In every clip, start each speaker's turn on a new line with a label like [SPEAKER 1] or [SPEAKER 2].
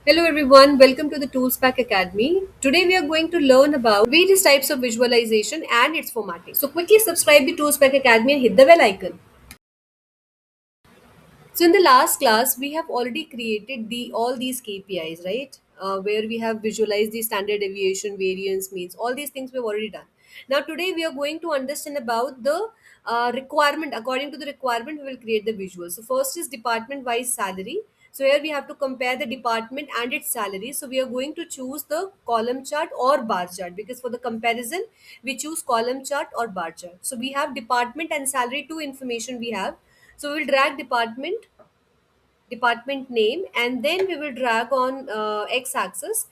[SPEAKER 1] Hello everyone, welcome to the Toolspack Academy. Today we are going to learn about various types of visualization and its formatting. So quickly subscribe the Toolspack Academy and hit the bell icon. So in the last class, we have already created all these KPIs, right? Where we have visualized the standard deviation, variance, means, all these things we've already done. Now today we are going to understand about the requirement. According to the requirement, we will create the visual. So first is department-wise salary. So here we have to compare the department and its salary. So we are going to choose the column chart or bar chart because for the comparison, we choose column chart or bar chart. So we have department and salary, two information we have. So we will drag department name, and then we will drag on x-axis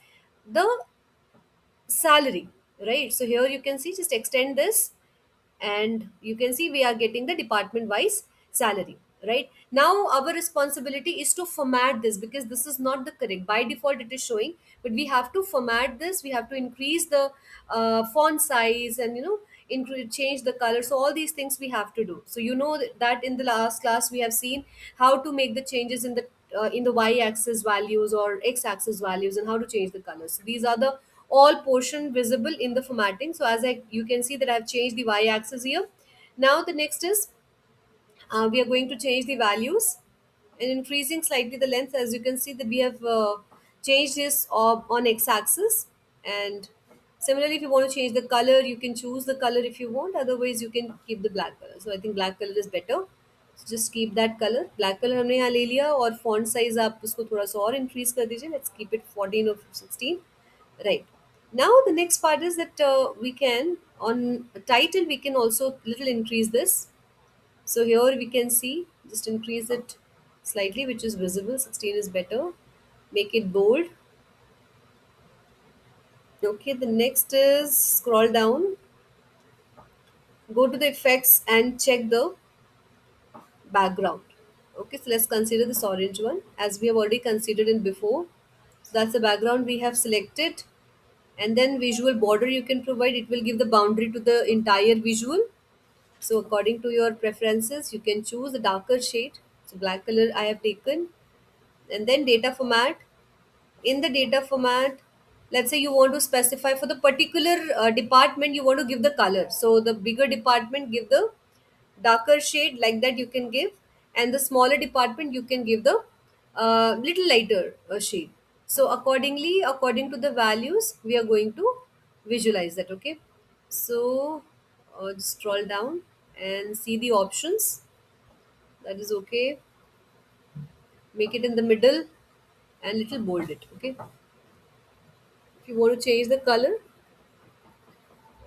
[SPEAKER 1] the salary, right? So here you can see, just extend this, and you can see we are getting the department wise salary. Right now our responsibility is to format this because this is not the correct. By default it is showing, but we have to format this. We have to increase the font size, and change the color. So all these things we have to do. So that in the last class we have seen how to make the changes in the y-axis values or x-axis values, and how to change the colors. So these are the all portion visible in the formatting. So you can see that I've changed the y-axis here. Now the next is we are going to change the values and increasing slightly the length. As you can see that we have changed this on x-axis, and similarly if you want to change the color, you can choose the color if you want. Otherwise you can keep the black color. So I think black color is better. So just keep that color. Black color हमने यहाँ ले लिया, और font size आप उसको थोड़ा सा और increase कर दीजिए. Let's keep it 14 or 16. Right. Now the next part is that we can, on title, we can also little increase this. So here we can see, just increase it slightly, which is visible. 16 is better. Make it bold. Okay, the next is scroll down, go to the effects and check the background. Okay, so let's consider this orange one as we have already considered in before. So that's the background we have selected. And then visual border you can provide. It will give the boundary to the entire visual. So according to your preferences, you can choose the darker shade. So black color I have taken. And then data format. In the data format, let's say you want to specify for the particular department, you want to give the color. So the bigger department, give the darker shade, like that you can give. And the smaller department, you can give the little lighter shade. So accordingly, according to the values, we are going to visualize that. Okay, so just scroll down and see the options. That is okay. Make it in the middle and little bold it. Okay, if you want to change the color,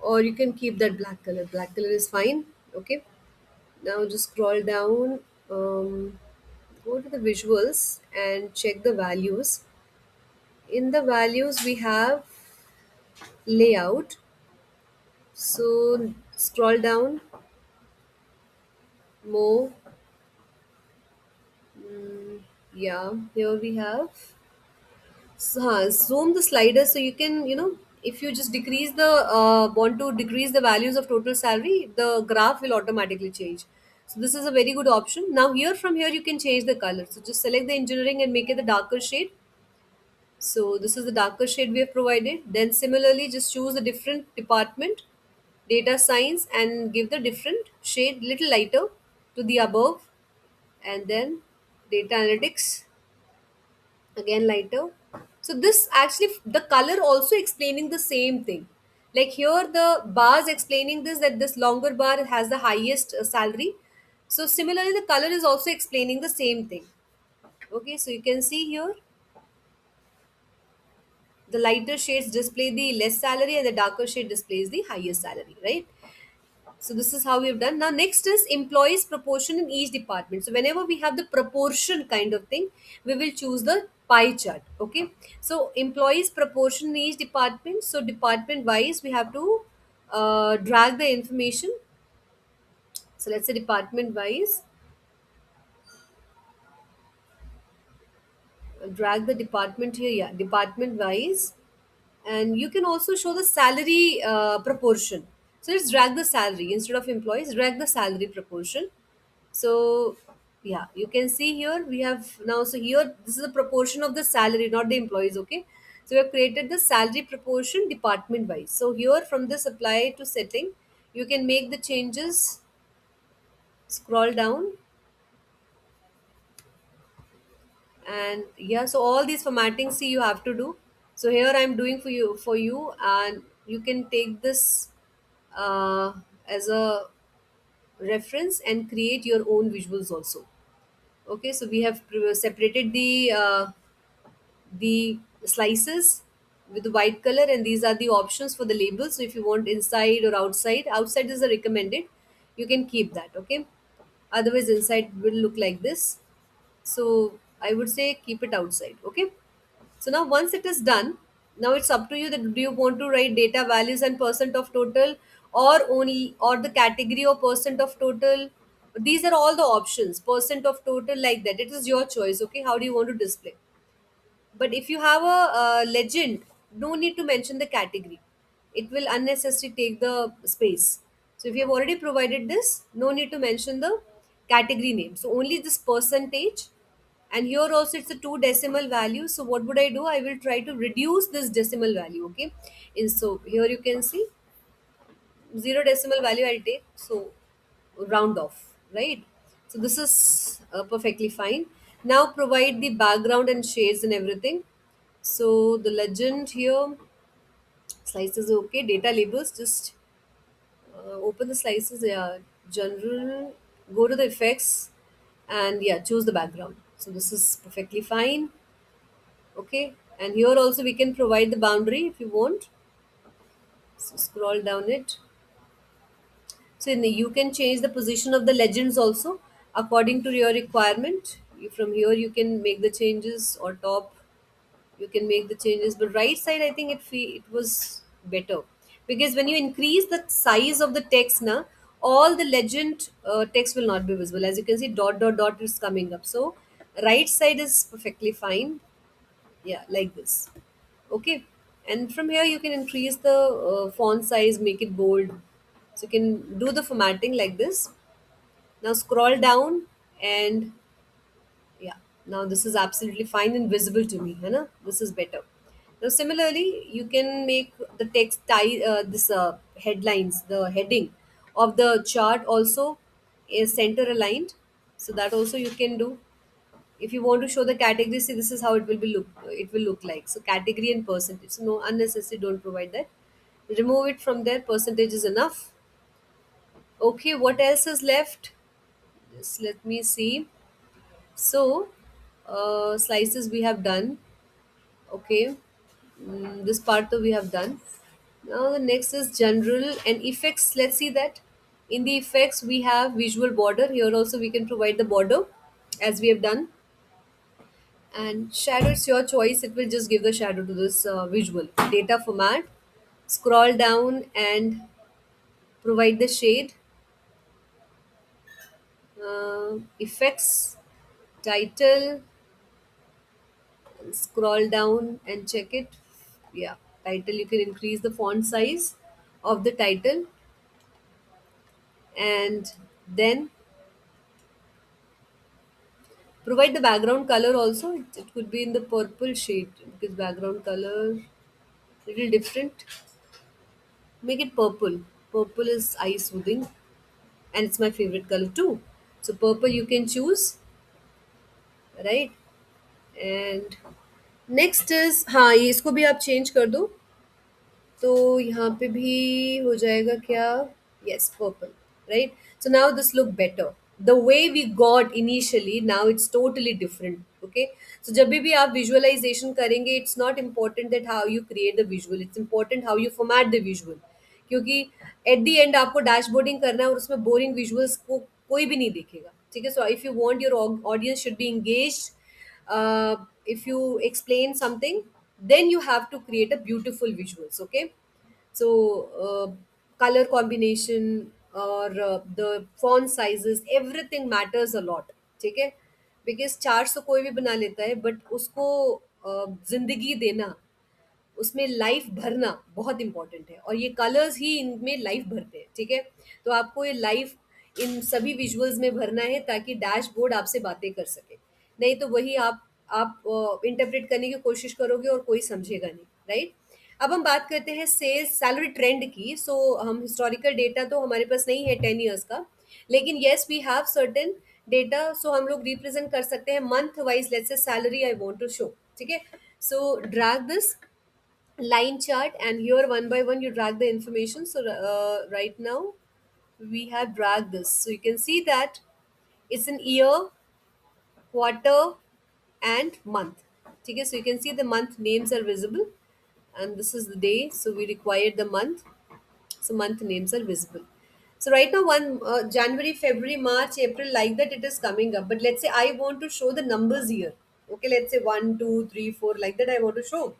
[SPEAKER 1] or you can keep that black color. Black color is fine. Okay, now just scroll down, go to the visuals and check the values. In the values we have layout. So scroll down more. Yeah, here we have, so, zoom the slider. So you can, if you just decrease the want to decrease the values of total salary, the graph will automatically change. So this is a very good option. Now here, from here you can change the color. So just select the engineering and make it the darker shade. So this is the darker shade we have provided. Then similarly, just choose a different department, data science, and give the different shade, little lighter to the above. And then data analytics, again lighter. So this actually, the color also explaining the same thing. Like here the bars explaining this, that this longer bar has the highest salary. So similarly the color is also explaining the same thing. Okay, so you can see here the lighter shades display the less salary, and the darker shade displays the highest salary, right? So this is how we have done. Now next is employees proportion in each department. So whenever we have the proportion kind of thing, we will choose the pie chart. Okay. So employees proportion in each department. So department wise, we have to drag the information. So let's say department wise, drag the department here. Yeah, department wise, and you can also show the salary proportion. So let's drag the salary instead of employees. Drag the salary proportion. So Yeah, you can see here we have now. So here, this is a proportion of the salary, not the employees. Okay, so we have created the salary proportion department wise. So here, from this apply to setting, you can make the changes. Scroll down, and yeah, so all these formatting, see, you have to do. So here I'm doing for you, and you can take this uh, as a reference and create your own visuals also. Okay, so we have separated the slices with the white color, and these are the options for the labels. So if you want inside or outside, outside is a recommended, you can keep that. Okay, otherwise inside will look like this. So I would say keep it outside. Okay, so now once it is done, now it's up to you that do you want to write data values and percent of total, or only, or the category or percent of total. These are all the options, percent of total, like that. It is your choice. Okay, how do you want to display? But if you have a legend, no need to mention the category. It will unnecessarily take the space. So if you have already provided this, no need to mention the category name. So only this percentage. And here also it's a two decimal value. So what would I do? I will try to reduce this decimal value. Okay. And so here you can see zero decimal value I'll take. So round off, right? So this is perfectly fine. Now provide the background and shades and everything. So the legend here, slices okay, data labels, just open the slices, yeah, general, go to the effects, and yeah, choose the background. So this is perfectly fine, okay. And here also we can provide the boundary if you want. So scroll down it. So you can change the position of the legends also according to your requirement. From here you can make the changes, or top you can make the changes, but right side I think it was better, because when you increase the size of the text now, all the legend text will not be visible. As you can see, dot dot dot is coming up. So right side is perfectly fine, yeah, like this. Okay, and from here you can increase the font size, make it bold. So you can do the formatting like this. Now scroll down, and yeah, now this is absolutely fine and visible to me, है ना? This is better. Now similarly, you can make the text this headlines, the heading of the chart also is center aligned. So that also you can do. If you want to show the category, see, this is how it will look like. So category and percentage. So no unnecessary, don't provide that. Remove it from there. Percentage is enough. Okay, what else is left? Just let me see. So, slices we have done. Okay, this part though we have done. Now the next is general and effects. Let's see that. In the effects we have visual border. Here also we can provide the border as we have done. And shadow, it's your choice. It will just give the shadow to this visual. Data format. Scroll down and provide the shade. Effects, title, scroll down and check it. Yeah, title, you can increase the font size of the title, and then provide the background color also. It could be in the purple shade, because background color little different. Make it purple. Purple is eye soothing, and it's my favorite color too. So purple you can choose, right? And next is, हाँ, ये इसको भी आप change कर दो. तो यहाँ पे भी हो जाएगा क्या? Yes, purple, right? So now this look better. The way we got initially, now it's totally different. Okay, so जब भी आप visualization करेंगे, it's not important that how you create the visual, it's important how you format the visual. क्योंकि at the end आपको dashboarding करना है, और उसमें boring visuals को कोई भी नहीं देखेगा. ठीक है? So if you want your audience should be engaged, if you explain something, then you have to create a beautiful visuals. Okay, so color combination, or the font sizes, everything matters a lot. ठीक है? Because chart तो कोई भी बना लेता है, but उसको जिंदगी देना, उसमें लाइफ भरना बहुत इंपॉर्टेंट है, और ये कलर्स ही इनमें लाइफ भरते हैं. ठीक है? तो आपको ये लाइफ, इन सभी विजुअल्स में भरना है ताकि डैशबोर्ड आपसे बातें कर सके। नहीं तो वही आप इंटरप्रेट करने की कोशिश करोगे और कोई समझेगा नहीं, राइट? अब हम बात करते हैं सेल्स सैलरी ट्रेंड की। सो हम हिस्टोरिकल डेटा तो हमारे पास नहीं है 10 ईयर्स का, लेकिन yes we have certain data. So हम लोग रिप्रेजेंट कर सकते हैं month wise. Let's say salary I want to show, ठीक है? So drag this line chart, and here one by one you drag the information. So right now we have dragged this, so you can see that it's an year, quarter, and month. Okay, so you can see the month names are visible, and this is the day, so we required the month, so month names are visible. So right now one January, February, March, April, like that it is coming up. But let's say I want to show the numbers here. Okay, let's say 1 2 3 4, like that I want to show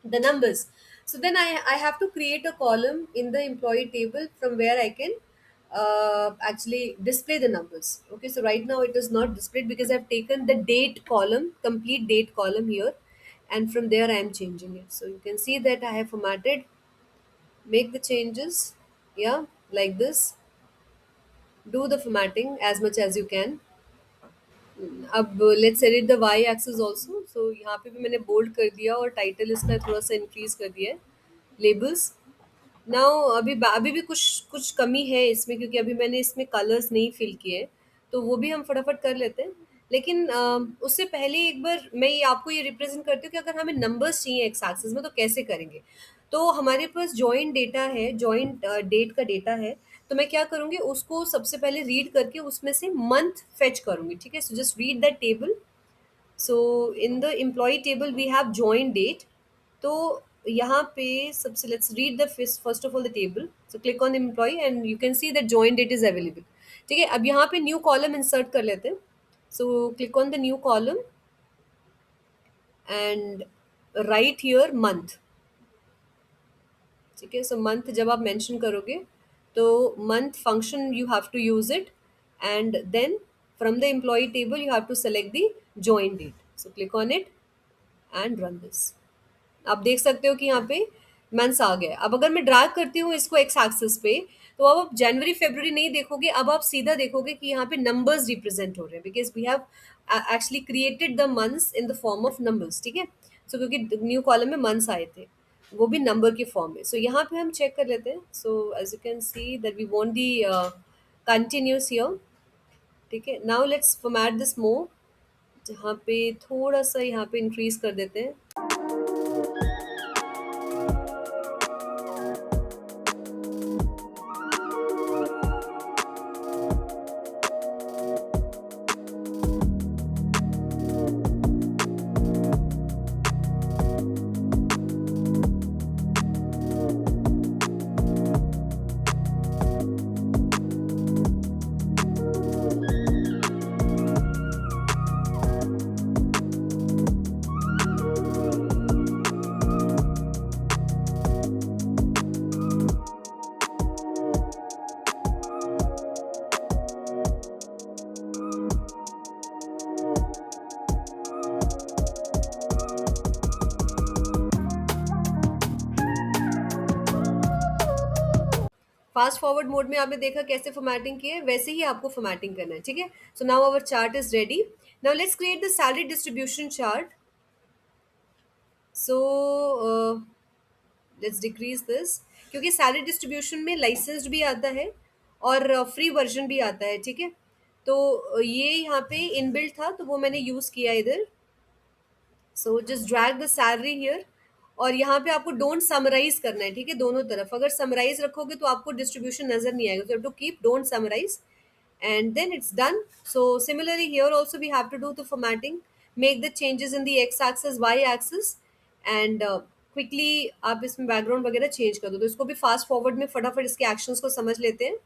[SPEAKER 1] the numbers. So then I have to create a column in the employee table from where I can actually display the numbers. Okay, so right now it is not displayed because I've taken the date column, complete date column here, and from there I am changing it. So you can see that I have formatted, make the changes, yeah, like this. Do the formatting as much as you can. अब let's edit the Y axis also. So यहाँ पे भी मैंने bold कर दिया और title इसका थोड़ा सा इंक्रीज कर दिया है, लेबल्स। नाउ अभी भी कुछ कुछ कमी है इसमें, क्योंकि अभी मैंने इसमें कलर्स नहीं फिल किए, तो वो भी हम फटाफट कर लेते हैं। लेकिन उससे पहले एक बार मैं ये आपको ये रिप्रेजेंट करती हूँ कि अगर हमें नंबर्स चाहिए एक्स एक्सिस में तो कैसे करेंगे। तो हमारे पास जॉइंट डेटा है, जॉइंट डेट का डेटा है। तो मैं क्या करूँगी, उसको सबसे पहले रीड करके उसमें से मंथ फेच करूँगी, ठीक है? So just read that table. So in the employ table we have joint date. तो यहाँ पे सबसे let's read the first of all the table. So click on employ and you can see that joint date is available, ठीक है? अब यहाँ पे new column insert कर लेते हैं। So click on the new column and write here month, ठीक है? सो मंथ जब आप मेंशन करोगे तो month function you have to use it, and then from the employ table you have to select the join date. So click on it and run this. आप देख सकते हो कि यहाँ पे मंथ्स आ गया। अब अगर मैं ड्रैग करती हूँ इसको एक्स एक्सिस पे, तो अब आप जनवरी फेब्रुवरी नहीं देखोगे, अब आप सीधा देखोगे कि यहाँ पे नंबर्स रिप्रेजेंट हो रहे हैं, because we have actually created the months in the form of numbers, ठीक है? सो क्योंकि न्यू कॉलम में मंथ्स आए थे, वो भी नंबर के फॉर्म में। सो यहाँ पे हम चेक कर लेते हैं। So as you can see that we want the continuous here, ठीक है? Now let's format this more, जहाँ पे थोड़ा सा यहाँ पे इंक्रीज कर देते हैं। फास्ट फॉरवर्ड मोड में आपने देखा कैसे फॉर्मेटिंग की है, वैसे ही आपको फॉर्मेटिंग करना है, ठीक है? So now our chart is ready. Now let's create the salary distribution chart. So let's decrease this, क्योंकि सैलरी डिस्ट्रीब्यूशन में लाइसेंस्ड भी आता है और फ्री वर्जन भी आता है, ठीक है? तो ये यहाँ पे इनबिल्ट था तो वो मैंने यूज़ किया इधर। So just drag the salary here, और यहाँ पे आपको डोंट समराइज करना है, ठीक है? दोनों तरफ अगर समराइज रखोगे तो आपको डिस्ट्रीब्यूशन नजर नहीं आएगा, तो to keep don't summarise and then it's done. So similarly here also we have to do the formatting, make the changes in the x axis, y axis, and quickly आप इसमें background वगैरह change कर दो। तो इसको भी fast forward में फटाफट इसके एक्शंस को समझ लेते हैं।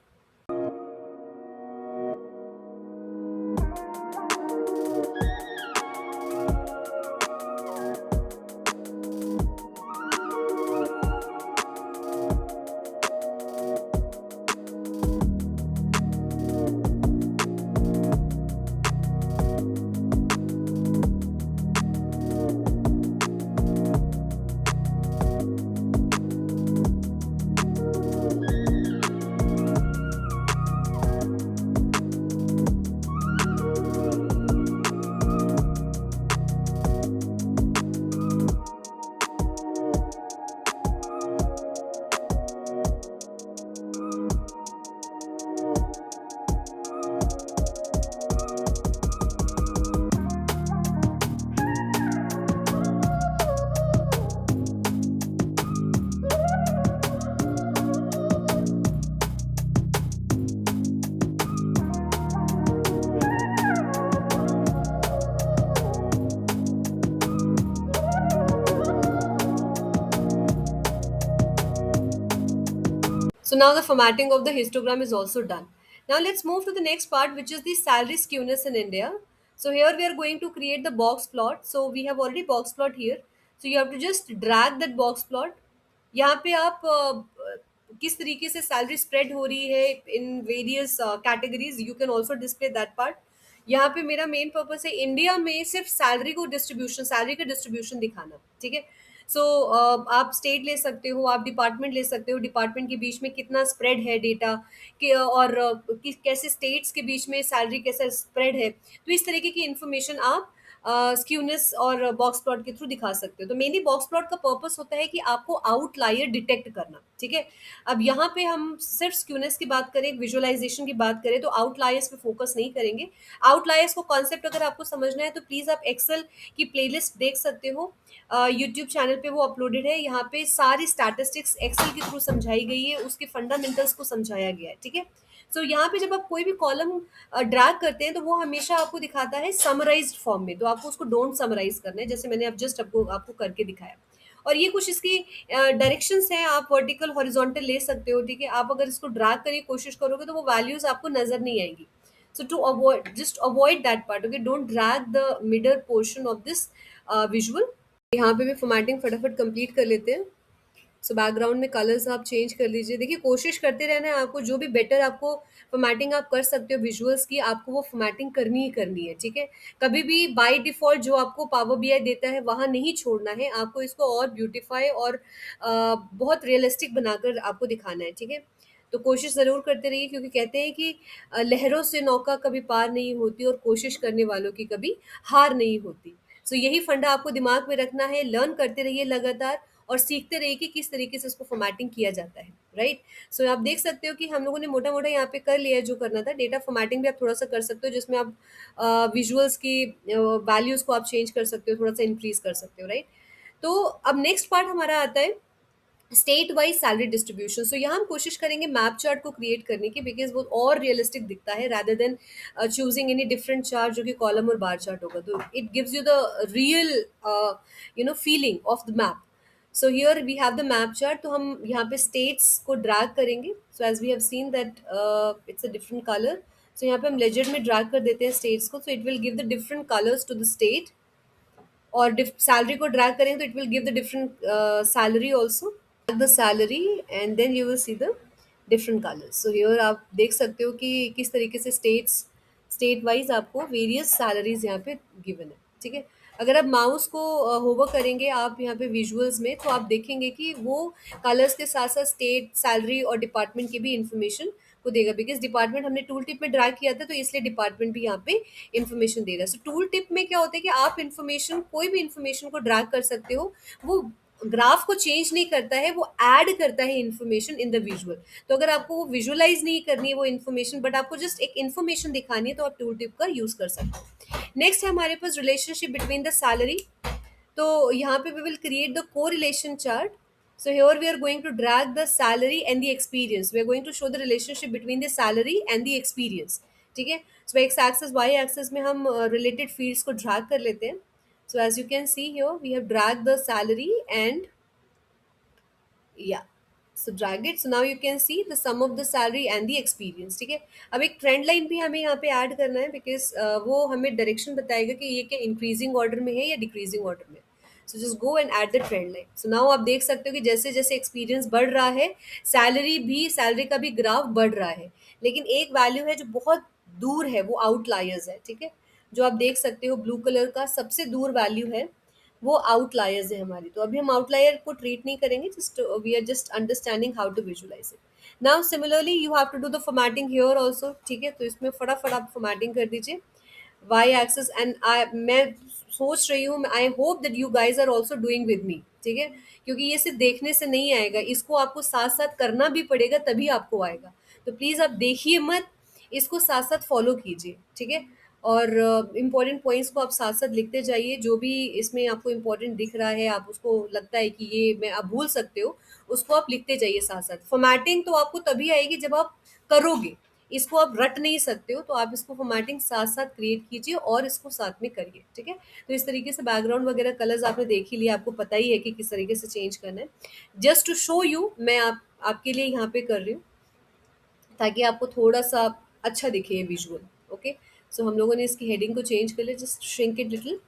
[SPEAKER 1] So now the formatting of the histogram is also done. Now let's move to the next part, which is the salary skewness in India. So here we are going to create the box plot. So we have already box plot here. So you have to just drag that box plot. यहाँ पे आप किस तरीके से salary spread हो रही है in various categories, you can also display that part. यहाँ पे मेरा मेन पर्पस है इंडिया में सिर्फ सैलरी को डिस्ट्रीब्यूशन, सैलरी का डिस्ट्रीब्यूशन दिखाना. ठीक है. सो आप स्टेट ले सकते हो, आप डिपार्टमेंट ले सकते हो, डिपार्टमेंट के बीच में कितना स्प्रेड है डेटा कि, और कैसे स्टेट्स के बीच में सैलरी कैसा स्प्रेड है. तो इस तरीके की इंफॉर्मेशन आप स्क्यूनेस और बॉक्स प्लॉट के थ्रू दिखा सकते हो. तो मेनली बॉक्स प्लॉट का पर्पस होता है कि आपको आउटलायर डिटेक्ट करना. ठीक है. अब यहाँ पे हम सिर्फ स्क्यूनेस की बात करें, विजुअलाइजेशन की बात करें, तो आउटलायर्स पे फोकस नहीं करेंगे. आउटलायर्स को कॉन्सेप्ट अगर आपको समझना है तो प्लीज आप एक्सेल की प्लेलिस्ट देख सकते हो. यूट्यूब चैनल पे वो अपलोडेड है. यहाँ पे सारी स्टैटिस्टिक्स एक्सेल के थ्रू समझाई गई है, उसके फंडामेंटल्स को समझाया गया है. ठीक है. सो यहाँ पे जब आप कोई भी कॉलम ड्रैग करते हैं तो वो हमेशा आपको दिखाता है समराइज्ड फॉर्म में. तो आपको उसको डोंट समराइज करना है, जैसे मैंने अब जस्ट आपको आपको करके दिखाया. और ये कुछ इसकी डायरेक्शंस हैं, आप वर्टिकल हॉरिजॉन्टल ले सकते हो. ठीक है. आप अगर इसको ड्रैग करने की कोशिश करोगे तो वो वैल्यूज आपको नजर नहीं आएंगी. So to avoid, just avoid that part. Okay, don't drag the middle portion of this visual. यहाँ पे भी फॉर्मेटिंग फटाफट कंप्लीट कर लेते हैं. सो बैकग्राउंड में कलर्स आप चेंज कर लीजिए. देखिए कोशिश करते रहना है आपको, जो भी बेटर आपको फॉर्मेटिंग आप कर सकते हो विजुअल्स की, आपको वो फॉर्मेटिंग करनी ही करनी है. ठीक है. कभी भी बाय डिफॉल्ट जो आपको पावर बीआई देता है वहाँ नहीं छोड़ना है, आपको इसको और ब्यूटीफाई और बहुत रियलिस्टिक बनाकर आपको दिखाना है. ठीक है. तो कोशिश ज़रूर करते रहिए, क्योंकि कहते हैं कि लहरों से नौका कभी पार नहीं होती और कोशिश करने वालों की कभी हार नहीं होती. सो यही फंडा आपको दिमाग में रखना है. लर्न करते रहिए लगातार और सीखते रहिए कि किस तरीके से उसको फॉर्मेटिंग किया जाता है. राइट. सो आप देख सकते हो कि हम लोगों ने मोटा मोटा यहाँ पे कर लिया है जो करना था. डेटा फॉर्मेटिंग भी आप थोड़ा सा कर सकते हो, जिसमें आप विजुअल्स की वैल्यूज को आप चेंज कर सकते हो, थोड़ा सा इंक्रीज कर सकते हो. राइट. तो अब नेक्स्ट पार्ट हमारा आता है स्टेट वाइज सैलरी डिस्ट्रीब्यूशन. सो यहाँ हम कोशिश करेंगे मैप चार्ट को क्रिएट करने की, बिकॉज वो और रियलिस्टिक दिखता है rather than choosing any different chart जो कि कॉलम और बार चार्ट होगा. तो it gives you the real feeling of the map. So here we have the map chart. तो हम यहाँ पे स्टेट्स को ड्रैग करेंगे. So as we have seen that it's a different colour. So यहाँ पे हम लेजेंड में ड्रैग कर देते हैं स्टेट्स को. So it will give the different colours to the state. और सैलरी को ड्रैग करेंगे तो it will give the different salary also. the salary and then you will see the different colors. So here आप देख सकते हो कि किस तरीके से स्टेट वाइज आपको वेरियस सैलरीज यहाँ पे गिवन है. ठीक है. अगर आप माउस को होवर करेंगे आप यहाँ पे विजुअल्स में, तो आप देखेंगे कि वो कलर्स के साथ साथ स्टेट, सैलरी और डिपार्टमेंट की भी इंफॉर्मेशन को देगा. बिकॉज डिपार्टमेंट हमने टूल टिप में ड्रैग किया था, तो इसलिए डिपार्टमेंट भी यहाँ पे इंफॉर्मेशन दे रहा है. सो टूल टिप में क्या होता है कि आप इंफॉर्मेशन, कोई भी इंफॉर्मेशन को ड्रैग कर सकते हो. वो ग्राफ को चेंज नहीं करता है, वो ऐड करता है इन्फॉर्मेशन इन द विजुअल. तो अगर आपको वो विजुअलाइज नहीं करनी है वो इन्फॉर्मेशन, बट आपको जस्ट एक इन्फॉर्मेशन दिखानी है, तो आप टूल टिप का यूज कर सकते हो. नेक्स्ट है हमारे पास रिलेशनशिप बिटवीन द सैलरी. तो यहाँ पे वी विल क्रिएट द को relation chart. So here we are going to drag the salary and the experience. We are going to show the relationship between the salary and the experience. ठीक है. So x axis y axis में हम related fields को drag कर लेते हैं. So as you can see here, we have dragged the salary and yeah. So drag it. So now you can see the sum of the salary and the experience. ठीक है. अब एक trend line भी हमें यहाँ पे add करना है, बिकॉज वो हमें डायरेक्शन बताएगा कि ये क्या इंक्रीजिंग ऑर्डर में है या डिक्रीजिंग ऑर्डर में. So just go and add the trend line. So now आप देख सकते हो कि जैसे जैसे एक्सपीरियंस बढ़ रहा है, सैलरी का भी ग्राफ बढ़ रहा है. लेकिन एक वैल्यू है जो बहुत दूर है, वो आउटलायर्स है. ठीक है. जो आप देख सकते हो ब्लू कलर का सबसे दूर वैल्यू है, वो आउटलायर्स है हमारी. तो अभी हम आउटलायर को ट्रीट नहीं करेंगे, just we are just understanding how to visualise it. Now similarly you have to do the formatting here also. ठीक है. तो इसमें फटाफट आप फॉर्मेटिंग कर दीजिए. वाई एक्सेस एंड आई, मैं सोच रही हूँ, I hope that you guys are also doing with me. ठीक है. क्योंकि ये सिर्फ देखने से नहीं आएगा, इसको आपको साथ साथ करना भी पड़ेगा, तभी आपको आएगा. तो प्लीज़ आप देखिए मत, इसको साथ साथ फॉलो कीजिए. ठीक है. और इम्पॉर्टेंट पॉइंट्स को आप साथ साथ लिखते जाइए. जो भी इसमें आपको इम्पॉर्टेंट दिख रहा है, आप उसको लगता है कि ये मैं आप भूल सकते हो, उसको आप लिखते जाइए साथ साथ. फॉर्मेटिंग तो आपको तभी आएगी जब आप करोगे. इसको आप रट नहीं सकते हो, तो आप इसको फॉर्मेटिंग साथ साथ क्रिएट कीजिए और इसको साथ में करिए, ठीक है। तो इस तरीके से बैकग्राउंड वगैरह कलर्स आपने देख ही लिया, आपको पता ही है कि किस तरीके से चेंज करना है। जस्ट टू शो यू मैं आपके लिए यहाँ पे कर रही हूँ, ताकि आपको थोड़ा सा अच्छा दिखे ये विजुअल। ओके, सो हम लोगों ने इसकी हेडिंग को चेंज कर लिया, just shrink it little,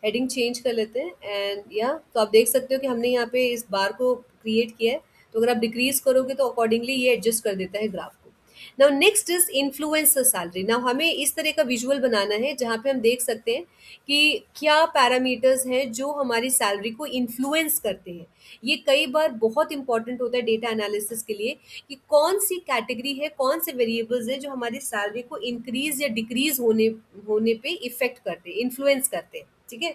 [SPEAKER 1] heading change कर लेते हैं। एंड या तो आप देख सकते हो कि हमने यहाँ पे इस बार को क्रिएट किया है, तो अगर आप डिक्रीज करोगे तो अकॉर्डिंगली ये एडजस्ट कर देता है ग्राफ को। Now next is influencer salary. Now हमें इस तरह का विजुअल बनाना है जहाँ पे हम देख सकते हैं कि क्या पैरामीटर्स हैं जो हमारी सैलरी को इन्फ्लुएंस करते हैं। ये कई बार बहुत इंपॉर्टेंट होता है डेटा एनालिसिस के लिए, कि कौन सी कैटेगरी है, कौन से वेरिएबल्स है जो हमारी सैलरी को इंक्रीज या डिक्रीज होने होने पे इफेक्ट करते हैं, इन्फ्लुएंस करते हैं, ठीक है।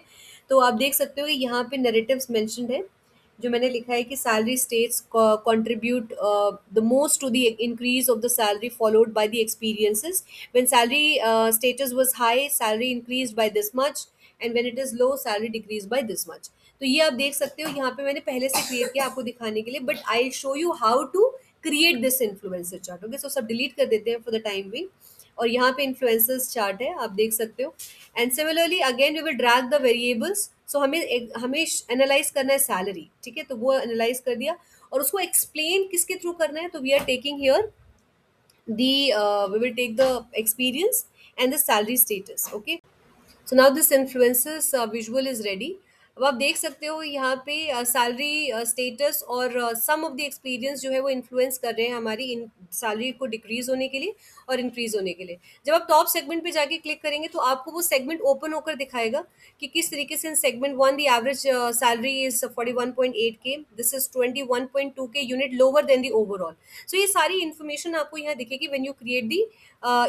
[SPEAKER 1] तो आप देख सकते हो कि यहाँ पे नैरेटिव्स मेंशन्ड है, जो मैंने लिखा है कि salary states contribute the most to the increase of the salary, followed by the experiences. When salary status was high, salary increased by this much, and when it is low, salary decreased by this much. तो ये आप देख सकते हो, यहाँ पे मैंने पहले से क्रिएट किया आपको दिखाने के लिए, but I show you how to create this influencer chart. Okay, so सब डिलीट कर देते हैं फॉर द टाइम बिंग, और यहाँ पे इन्फ्लुएंसर्स चार्ट है, आप देख सकते हो। And similarly again we will drag the variables. So हमें एनालाइज करना है सैलरी, ठीक है, तो वो एनालाइज कर दिया, और उसको एक्सप्लेन किसके थ्रू करना है, तो we are taking here the we will take the experience and the salary status. Okay, so now this influencers visual is ready. अब आप देख सकते हो यहाँ पे सैलरी स्टेटस और सम ऑफ द एक्सपीरियंस जो है वो इन्फ्लुएंस कर रहे हैं हमारी इन सैलरी को डिक्रीज होने के लिए और इंक्रीज होने के लिए। जब आप टॉप सेगमेंट पे जाके क्लिक करेंगे तो आपको वो सेगमेंट ओपन होकर दिखाएगा कि किस तरीके से in segment one the average salary is 41.8K, this is 21.2K unit lower than the overall. So ये सारी इन्फॉर्मेशन आपको यहाँ दिखेगी when you create the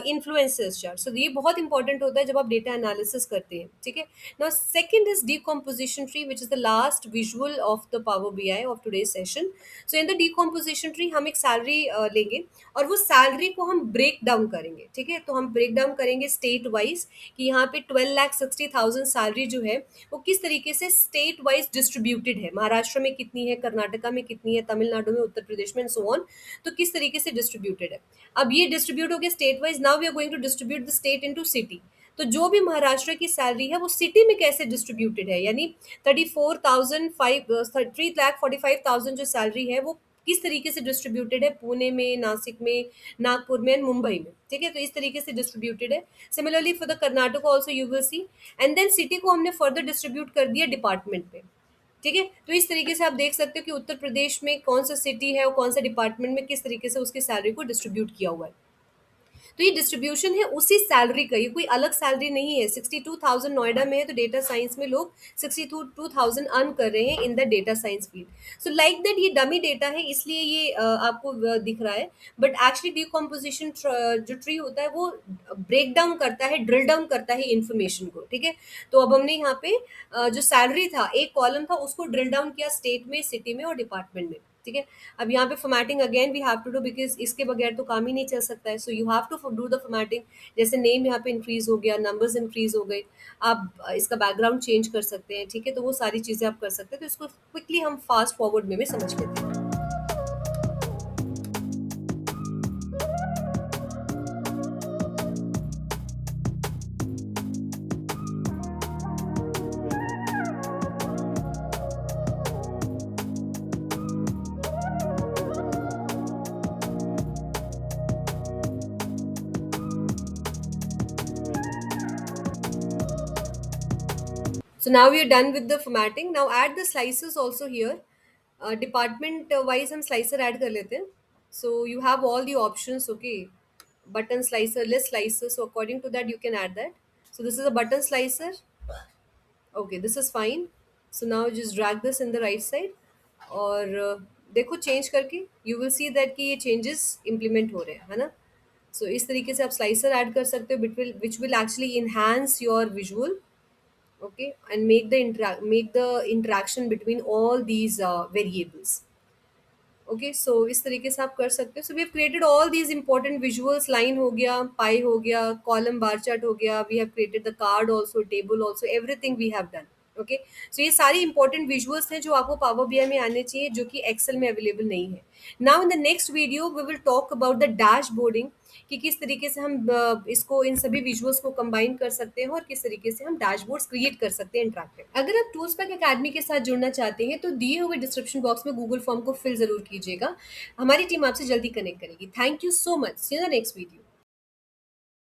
[SPEAKER 1] influencers chart. So ये बहुत इंपॉर्टेंट होता है जब आप डेटा एनालिसिस करते हैं, ठीक है। Now second is decomposition tree, which is the last visual of the power BI of today session. So in the decomposition tree हम एक सैलरी लेंगे, और वो सैलरी को हम ब्रेक डाउन करेंगे, ठीक है। तो हम ब्रेक डाउन करेंगे स्टेट वाइज, कि यहाँ पे 12,60,000 सैलरी जो है वो किस तरीके से स्टेट वाइज डिस्ट्रीब्यूटेड है, महाराष्ट्र में कितनी है, कर्नाटका में कितनी है, तमिलनाडु में, उत्तर प्रदेश में, एंड सो ऑन, तो किस तरीके से डिस्ट्रीब्यूटेड है। अब ये डिस्ट्रीब्यूट हो गया state wise, now we are going to distribute the state into city. तो जो भी महाराष्ट्र की सैलरी है वो सिटी में कैसे डिस्ट्रीब्यूटेड है, यानी 3,45,000 जो सैलरी है वो किस तरीके से डिस्ट्रीब्यूटेड है, पुणे में, नासिक में, नागपुर में, एंड मुंबई में, ठीक है। तो इस तरीके से डिस्ट्रीब्यूटेड है। Similarly for the Karnataka also you will see. And then city को हमने फर्दर डिस्ट्रीब्यूट कर दिया डिपार्टमेंट पे, ठीक है। तो इस तरीके से आप देख सकते हो कि उत्तर प्रदेश में कौन सा सिटी है और कौन सा डिपार्टमेंट में किस तरीके से उसकी सैलरी को डिस्ट्रीब्यूट किया हुआ है। तो ये डिस्ट्रीब्यूशन है उसी सैलरी का, ये कोई अलग सैलरी नहीं है। 62,000 नोएडा में है, तो डेटा साइंस में लोग 62,000 अर्न कर रहे हैं in the data science field. So like that, ये डमी डेटा है इसलिए ये आपको दिख रहा है, बट एक्चुअली डिकम्पोजिशन जो ट्री होता है वो ब्रेक डाउन करता है, ड्रिल डाउन करता है इन्फॉर्मेशन को, ठीक है। तो अब हमने यहाँ पे जो सैलरी था, एक कॉलम था, उसको ड्रिल डाउन किया स्टेट में, सिटी में और डिपार्टमेंट में, ठीक है। अब यहाँ पे formatting again we have to do, because इसके बगैर तो काम ही नहीं चल सकता है। So you have to do the formatting. जैसे नेम यहाँ पे इंक्रीज हो गया, नंबर्स इंक्रीज हो गए, आप इसका बैकग्राउंड चेंज कर सकते हैं, ठीक है। तो वो सारी चीज़ें आप कर सकते हैं। तो इसको क्विकली हम फास्ट फॉरवर्ड में भी समझ लेते हैं। So now we are done with the formatting. Now add the slices also here. Department wise हम slicer add कर लेते हैं. So you have all the options, okay. Button slicer, list slicer. So according to that you can add that. So this is a button slicer. Okay, this is fine. So now just drag this in the right side. और देखो change करके you will see that कि ये changes implement हो रहे हैं, है ना। So इस तरीके से आप slicer add कर सकते हो, which will actually enhance your visual, okay, and make the interaction between all these variables. Okay, so इस तरीके से आप कर सकते हो। So we have created all these important visuals, line हो गया, pie हो गया, column bar chart हो गया, we have created the card also, table also, everything we have done. Okay, so ये सारी इंपॉर्टेंट विजुअल्स हैं जो आपको पावर बीआई में आने चाहिए, जो कि एक्सेल में अवेलेबल नहीं है. Now in the next video we will talk about the dashboarding, कि किस तरीके से हम इसको, इन सभी विजुअल्स को कंबाइन कर सकते हैं और किस तरीके से हम डैशबोर्ड्स क्रिएट कर सकते हैं इंटरैक्टिव. अगर आप टूल्स पैक अकेडमी के साथ जुड़ना चाहते हैं तो दिए हुए डिस्क्रिप्शन बॉक्स में गूगल फॉर्म को फिल जरूर कीजिएगा. हमारी टीम आपसे जल्दी कनेक्ट करेगी. Thank you so much. See you in the next video.